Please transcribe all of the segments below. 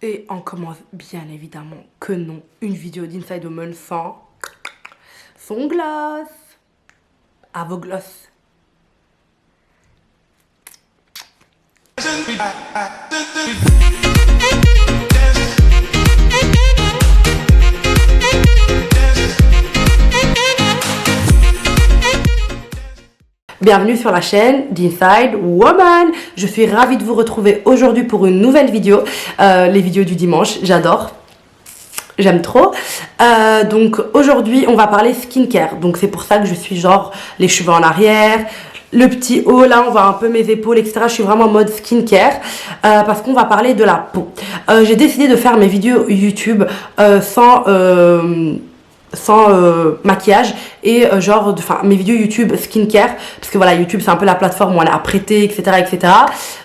Et on commence bien évidemment que non, une vidéo d'Inside Woman sans son gloss. À vos gloss. Bienvenue sur la chaîne d'Inside Woman. Je suis ravie de vous retrouver aujourd'hui pour une nouvelle vidéo. Les vidéos du dimanche, j'adore. J'aime trop. Donc aujourd'hui, on va parler skincare. Donc c'est pour ça que je suis genre les cheveux en arrière, le petit haut, là on voit un peu mes épaules, etc. Je suis vraiment en mode skincare parce qu'on va parler de la peau. J'ai décidé de faire mes vidéos YouTube sans maquillage et mes vidéos YouTube skincare, parce que voilà, YouTube c'est un peu la plateforme où on a prêté, etc.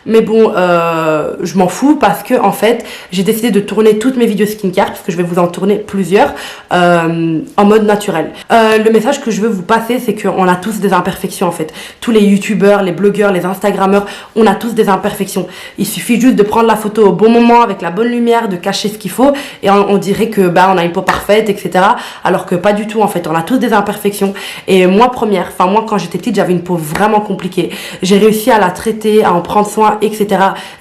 Mais bon, je m'en fous parce que en fait j'ai décidé de tourner toutes mes vidéos skincare, parce que je vais vous en tourner plusieurs en mode naturel. Le message que je veux vous passer, c'est qu'on a tous des imperfections en fait. Tous les youtubeurs, les blogueurs, les instagrammeurs, on a tous des imperfections. Il suffit juste de prendre la photo au bon moment, avec la bonne lumière, de cacher ce qu'il faut, et on dirait que on a une peau parfaite, etc. Alors que pas du tout en fait, on a tous des imperfections. Et moi quand j'étais petite, j'avais une peau vraiment compliquée. J'ai réussi à la traiter, à en prendre soin, etc.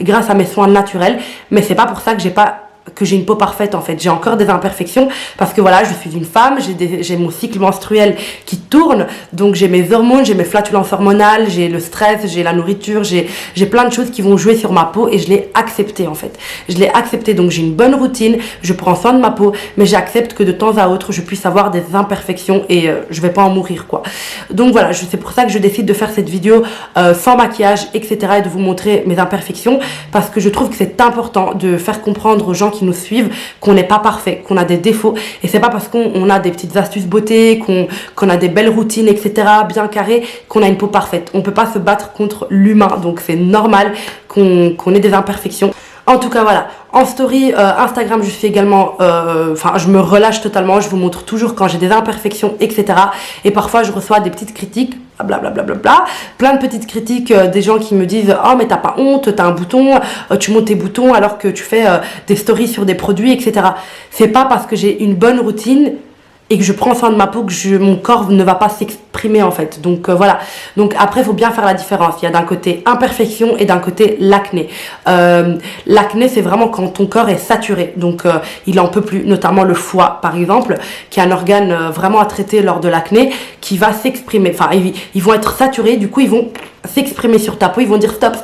grâce à mes soins naturels, mais c'est pas pour ça que j'ai une peau parfaite en fait. J'ai encore des imperfections parce que voilà, je suis une femme, j'ai mon cycle menstruel qui tourne, donc j'ai mes hormones, j'ai mes flatulences hormonales, j'ai le stress, j'ai la nourriture, j'ai plein de choses qui vont jouer sur ma peau, et je l'ai accepté en fait. Je l'ai accepté, donc j'ai une bonne routine, je prends soin de ma peau, mais j'accepte que de temps à autre je puisse avoir des imperfections et je vais pas en mourir quoi. Donc voilà, c'est pour ça que je décide de faire cette vidéo sans maquillage, etc. et de vous montrer mes imperfections, parce que je trouve que c'est important de faire comprendre aux gens qui nous suivent qu'on n'est pas parfait, qu'on a des défauts, et c'est pas parce qu'on a des petites astuces beauté, qu'on a des belles routines, etc. bien carrées, qu'on a une peau parfaite. On peut pas se battre contre l'humain, donc c'est normal qu'on ait des imperfections. En tout cas voilà, en story Instagram je suis également, je me relâche totalement, je vous montre toujours quand j'ai des imperfections, etc. Et parfois je reçois des petites critiques, blablabla, plein de petites critiques, des gens qui me disent oh mais t'as pas honte, t'as un bouton, tu montes tes boutons alors que tu fais des stories sur des produits, etc. C'est pas parce que j'ai une bonne routine et que je prends soin de ma peau que mon corps ne va pas s'exprimer en fait. Donc voilà. Donc après, il faut bien faire la différence. Il y a d'un côté imperfection et d'un côté l'acné. L'acné, c'est vraiment quand ton corps est saturé. Donc il en peut plus, notamment le foie par exemple, qui est un organe vraiment à traiter lors de l'acné, qui va s'exprimer. Enfin, ils vont être saturés, du coup ils vont s'exprimer sur ta peau, ils vont dire stop.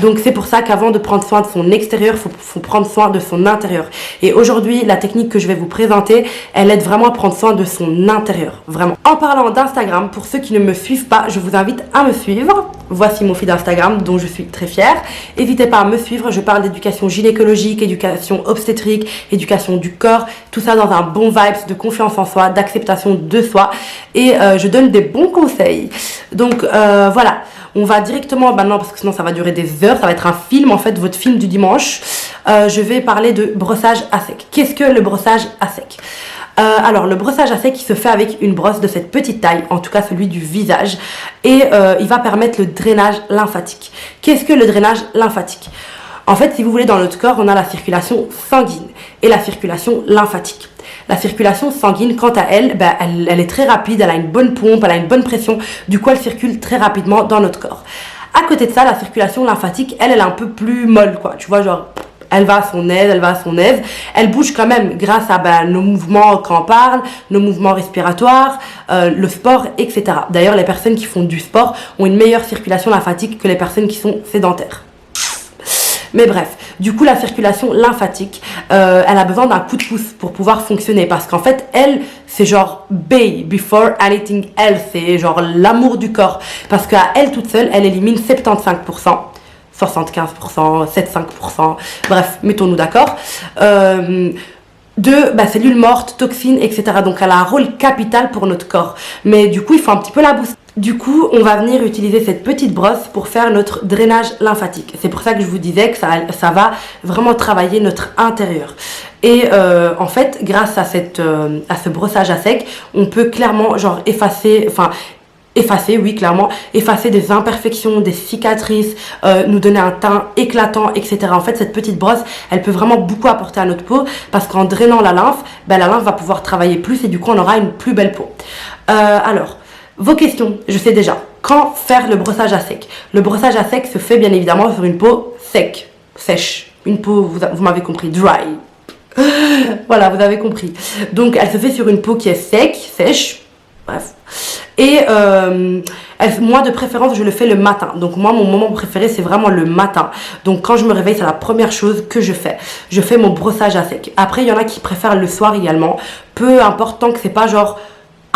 Donc c'est pour ça qu'avant de prendre soin de son extérieur, faut prendre soin de son intérieur. Et aujourd'hui, la technique que je vais vous présenter, elle aide vraiment à prendre soin de son intérieur, vraiment. En parlant d'Instagram, pour ceux qui ne me suivent pas, je vous invite à me suivre. Voici mon feed d'Instagram dont je suis très fière. N'hésitez pas à me suivre, je parle d'éducation gynécologique, éducation obstétrique, éducation du corps, tout ça dans un bon vibes de confiance en soi, d'acceptation de soi, et je donne des bons conseils. Donc voilà, on va directement maintenant, parce que sinon ça va durer des heures, ça va être un film en fait, votre film du dimanche. Je vais parler de brossage à sec. Qu'est-ce que le brossage à sec? Alors le brossage à sec, il se fait avec une brosse de cette petite taille, en tout cas celui du visage, et il va permettre le drainage lymphatique. Qu'est-ce que le drainage lymphatique? En fait, si vous voulez, dans notre corps, on a la circulation sanguine et la circulation lymphatique. La circulation sanguine, quant à elle, elle est très rapide, elle a une bonne pompe, elle a une bonne pression, du coup elle circule très rapidement dans notre corps. À côté de ça, la circulation lymphatique, elle est un peu plus molle, quoi. Tu vois, genre, elle va à son aise, elle bouge quand même grâce à nos mouvements quand on parle, nos mouvements respiratoires, le sport, etc. D'ailleurs, les personnes qui font du sport ont une meilleure circulation lymphatique que les personnes qui sont sédentaires. Mais bref, du coup la circulation lymphatique, elle a besoin d'un coup de pouce pour pouvoir fonctionner, parce qu'en fait elle, c'est genre before anything else, c'est genre l'amour du corps, parce qu'à elle toute seule, elle élimine 75%, 75%, 75%, bref, mettons-nous d'accord, de cellules mortes, toxines, etc. Donc elle a un rôle capital pour notre corps, mais du coup il faut un petit peu la booster. Du coup, on va venir utiliser cette petite brosse pour faire notre drainage lymphatique. C'est pour ça que je vous disais que ça va vraiment travailler notre intérieur. Et en fait, grâce à ce brossage à sec, on peut clairement genre effacer, effacer, oui, clairement, effacer des imperfections, des cicatrices, nous donner un teint éclatant, etc. En fait, cette petite brosse, elle peut vraiment beaucoup apporter à notre peau parce qu'en drainant la lymphe, ben, la lymphe va pouvoir travailler plus et du coup, on aura une plus belle peau. Alors, vos questions, je sais déjà. Quand faire le brossage à sec? Le brossage à sec se fait bien évidemment sur une peau sec, sèche. Une peau, vous m'avez compris, dry. Voilà, vous avez compris. Donc, elle se fait sur une peau qui est sèche, bref. Et moi, de préférence, je le fais le matin. Donc, moi, mon moment préféré, c'est vraiment le matin. Donc, quand je me réveille, c'est la première chose que je fais. Je fais mon brossage à sec. Après, il y en a qui préfèrent le soir également. Peu importe, tant que c'est pas genre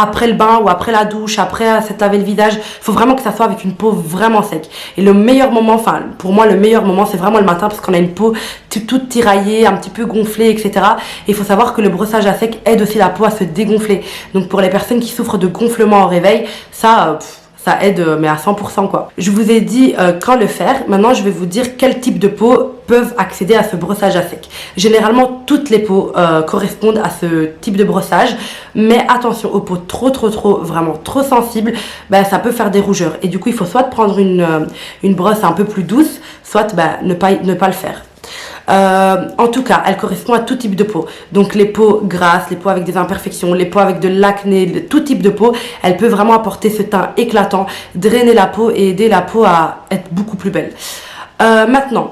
après le bain ou après la douche, après s'être lavé le visage, il faut vraiment que ça soit avec une peau vraiment sec. Et le meilleur moment, enfin pour moi le meilleur moment, c'est vraiment le matin parce qu'on a une peau toute tiraillée, un petit peu gonflée, etc. Et il faut savoir que le brossage à sec aide aussi la peau à se dégonfler. Donc pour les personnes qui souffrent de gonflement au réveil, ça aide, mais à 100% quoi. Je vous ai dit quand le faire. Maintenant, je vais vous dire quel type de peau peuvent accéder à ce brossage à sec. Généralement, toutes les peaux correspondent à ce type de brossage. Mais attention, aux peaux vraiment trop sensibles, ben, ça peut faire des rougeurs. Et du coup, il faut soit prendre une brosse un peu plus douce, soit ben, ne pas le faire. En tout cas, elle correspond à tout type de peau. Donc les peaux grasses, les peaux avec des imperfections, les peaux avec de l'acné, tout type de peau, elle peut vraiment apporter ce teint éclatant, drainer la peau et aider la peau à être beaucoup plus belle. Maintenant,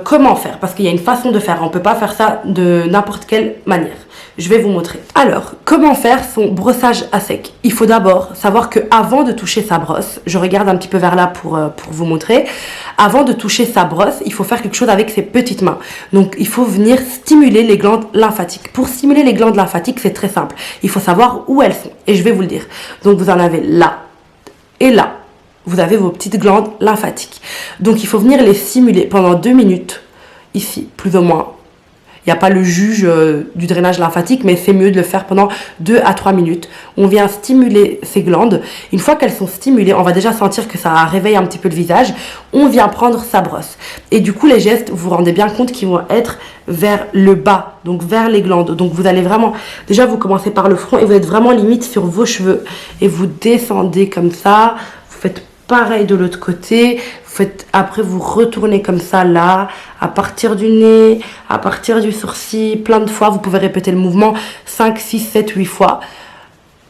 comment faire? Parce qu'il y a une façon de faire, on ne peut pas faire ça de n'importe quelle manière. Je vais vous montrer. Alors, comment faire son brossage à sec? Il faut d'abord savoir que avant de toucher sa brosse, je regarde un petit peu vers là pour vous montrer. Avant de toucher sa brosse, il faut faire quelque chose avec ses petites mains. Donc, il faut venir stimuler les glandes lymphatiques. Pour stimuler les glandes lymphatiques, c'est très simple. Il faut savoir où elles sont. Et je vais vous le dire. Donc, vous en avez là et là. Vous avez vos petites glandes lymphatiques. Donc, il faut venir les stimuler pendant 2 minutes. Ici, plus ou moins. Il n'y a pas le juge du drainage lymphatique, mais c'est mieux de le faire pendant 2 à 3 minutes. On vient stimuler ces glandes. Une fois qu'elles sont stimulées, on va déjà sentir que ça réveille un petit peu le visage. On vient prendre sa brosse. Et du coup, les gestes, vous vous rendez bien compte qu'ils vont être vers le bas, donc vers les glandes. Donc vous allez vraiment, déjà vous commencez par le front et vous êtes vraiment limite sur vos cheveux. Et vous descendez comme ça, vous faites pareil de l'autre côté, après vous retournez comme ça là, à partir du nez, à partir du sourcil, plein de fois, vous pouvez répéter le mouvement 5, 6, 7, 8 fois.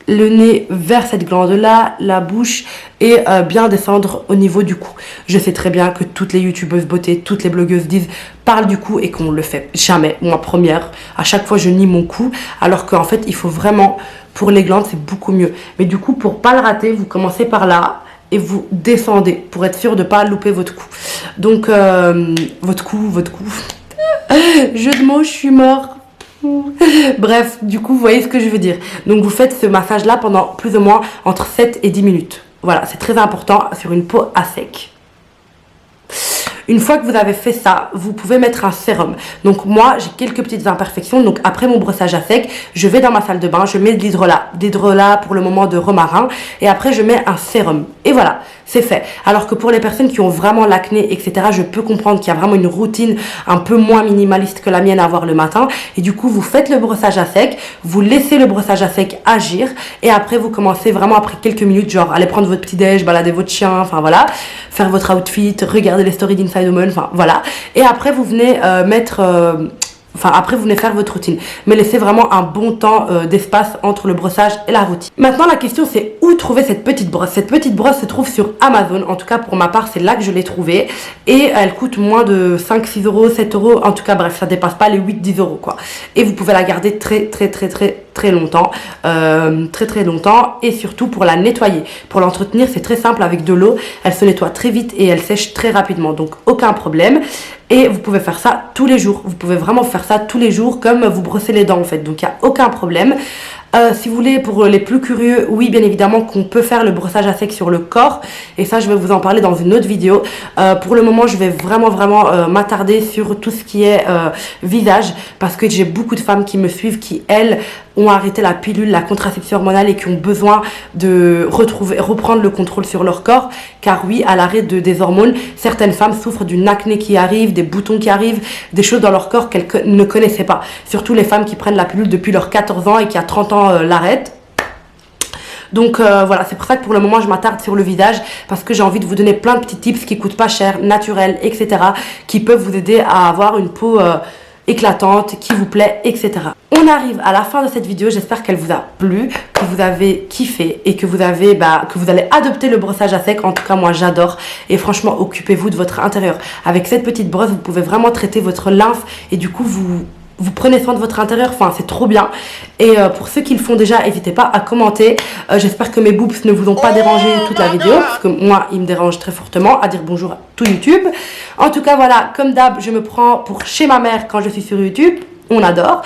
Le nez vers cette glande là, la bouche et bien descendre au niveau du cou. Je sais très bien que toutes les youtubeuses beauté, toutes les blogueuses disent parle du cou et qu'on le fait jamais. Moi première, à chaque fois je nie mon cou alors qu'en fait il faut vraiment, pour les glandes c'est beaucoup mieux. Mais du coup pour pas le rater, vous commencez par là et vous descendez pour être sûr de ne pas louper votre cou. Donc, votre cou. Jeu de mots, je suis mort. Bref, du coup, vous voyez ce que je veux dire. Donc, vous faites ce massage-là pendant plus ou moins entre 7 et 10 minutes. Voilà, c'est très important sur une peau à sec. Une fois que vous avez fait ça, vous pouvez mettre un sérum. Donc moi, j'ai quelques petites imperfections. Donc après mon brossage à sec, je vais dans ma salle de bain, je mets de l'hydrolat pour le moment de romarin. Et après, je mets un sérum. Et voilà, c'est fait. Alors que pour les personnes qui ont vraiment l'acné, etc., je peux comprendre qu'il y a vraiment une routine un peu moins minimaliste que la mienne à avoir le matin. Et du coup, vous faites le brossage à sec, vous laissez le brossage à sec agir. Et après, vous commencez vraiment après quelques minutes, genre aller prendre votre petit-déj, balader votre chien, enfin voilà, faire votre outfit, regarder les stories d'Inside Woman, enfin voilà. Et après, vous venez après vous venez faire votre routine, mais laissez vraiment un bon temps d'espace entre le brossage et la routine. Maintenant la question c'est où trouver cette petite brosse. Cette petite brosse se trouve sur Amazon, en tout cas pour ma part c'est là que je l'ai trouvée, et elle coûte moins de 5, 6 euros, 7 euros, en tout cas bref ça dépasse pas les 8, 10 euros quoi. Et vous pouvez la garder très longtemps, très longtemps, et surtout pour la nettoyer, pour l'entretenir c'est très simple, avec de l'eau elle se nettoie très vite et elle sèche très rapidement, donc aucun problème. Et vous pouvez faire ça tous les jours, vous pouvez vraiment faire ça tous les jours comme vous brossez les dents en fait, donc il n'y a aucun problème. Si vous voulez, pour les plus curieux, oui bien évidemment qu'on peut faire le brossage à sec sur le corps, et ça je vais vous en parler dans une autre vidéo. Pour le moment je vais vraiment m'attarder sur tout ce qui est visage, parce que j'ai beaucoup de femmes qui me suivent qui elles ont arrêté la pilule, la contraception hormonale, et qui ont besoin de reprendre le contrôle sur leur corps, car oui, à l'arrêt des hormones, certaines femmes souffrent d'une acné qui arrive, des boutons qui arrivent, des choses dans leur corps qu'elles ne connaissaient pas, surtout les femmes qui prennent la pilule depuis leurs 14 ans et qui à 30 ans l'arrêtent. Donc voilà, c'est pour ça que pour le moment je m'attarde sur le visage, parce que j'ai envie de vous donner plein de petits tips qui coûtent pas cher, naturels, etc., qui peuvent vous aider à avoir une peau éclatante, qui vous plaît, etc. On arrive à la fin de cette vidéo, j'espère qu'elle vous a plu, que vous avez kiffé et que vous avez, que vous allez adopter le brossage à sec. En tout cas moi j'adore, et franchement occupez-vous de votre intérieur. Avec cette petite brosse vous pouvez vraiment traiter votre lymphe, et du coup vous prenez soin de votre intérieur, enfin c'est trop bien. Et pour ceux qui le font déjà, n'hésitez pas à commenter. J'espère que mes boobs ne vous ont pas dérangé toute la vidéo, parce que moi ils me dérangent très fortement, à dire bonjour à tout YouTube. En tout cas voilà, comme d'hab, je me prends pour chez ma mère quand je suis sur YouTube, on adore.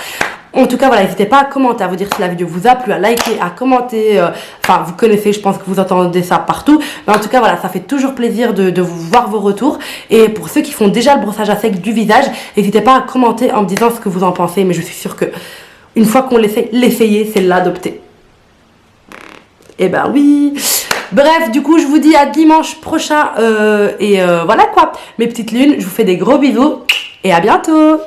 En tout cas voilà, n'hésitez pas à commenter, à vous dire si la vidéo vous a plu, à liker, à commenter. Enfin vous connaissez, je pense que vous entendez ça partout, mais en tout cas voilà, ça fait toujours plaisir de vous voir vos retours. Et pour ceux qui font déjà le brossage à sec du visage, n'hésitez pas à commenter en me disant ce que vous en pensez, mais je suis sûre que une fois qu'on l'essaye, l'essayer c'est l'adopter. Et ben oui. Bref, du coup je vous dis à dimanche prochain, voilà quoi, mes petites lunes, je vous fais des gros bisous et à bientôt.